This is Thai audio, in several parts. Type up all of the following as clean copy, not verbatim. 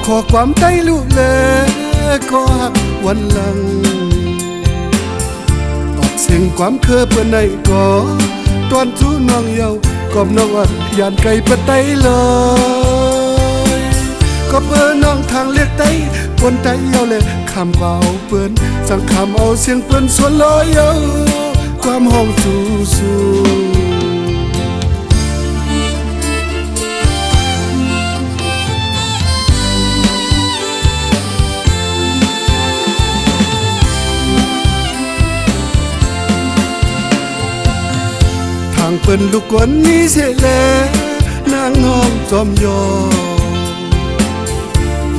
ขอความใต้ลูกเลยก็หักวันหลังออกเสียงความเคอเพื่อนในก่อตอนทูน้องเยาวกอบน้องอัดยานไก่ปะไตเลยก็เพื่อน้องทางเรียกไตปนไตเยาเลยคำว่าเอาเปิ้นสั่งคำเอาเสียงเปิ้นส่วนลอยเยาความห้องสู้ทางเปิ้นลูกกวนนี้เสียแล้วนางห้องจอมยอ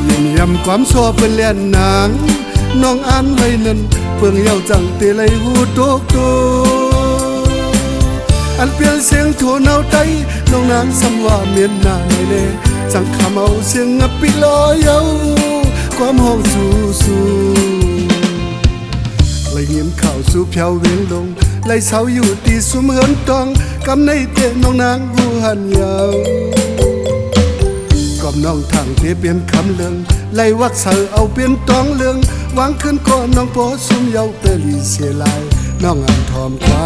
ยินยำความชอบเป็นเลียนนางน้องอ่านไว้นั้นเพิ่งเยาจังเตะไหลหูโตโตอันเปลี่ยนเสียงโทนเอาไตน้องนางสำว่าเมียนนาในเล่สั่งคำเอาเสียงงับปิลอยเยาความห้องสู้ไหลเงียบข่าวสู่เพียวเวียงลงไหลเสาอยู่ตีสุมเหินตองกำในเตะน้องนางหูหันยาวกอบน้องทางเทเปลี่ยนคำเลืองไล่วักเสือเอาเปลี่ยนตองเลืองวางขึ้นก่อนน้องโปสุมเยาเปรีเสียลายน้องอันทอมกว่า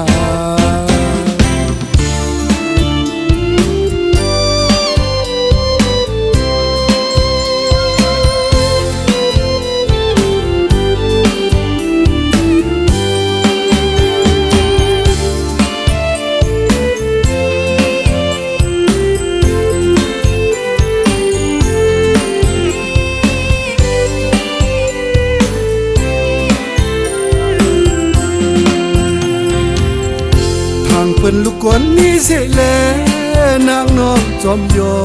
เปิ้นลูกกวนนี้เสียแล้วนางน้องจอมยอ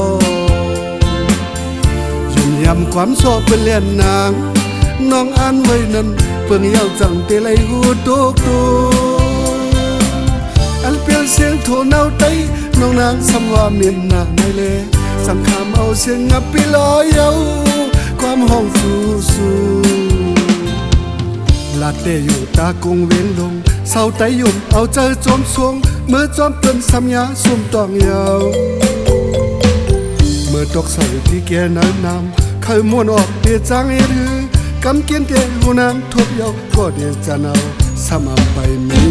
ยืนยำความชอบเป็นเลียนนางน้องอ่านไว้นั้นเพิ่งเยาจังเตะไหลหูโตโตอันเปลี่ยนเสียงโทนเอาไตน้องนางสำว่าเมียนนาในเล่สั่งคำเอาเสียงงับปิลอยเยาความห้องสู้ลาเตอยู่ตากงเว้นลงเศร้าไตยุ่มเอาเจอจอมสวงเมื่อจอมเป็นสัมยาสุ่มตองยาวเมื่อตกใส่ที่แกน้ำน้ำเคยม้วนออกเดียจางเอรือกำเกียนเตะหูนางทุบเยาก็เดียจะเอาสมามไปมี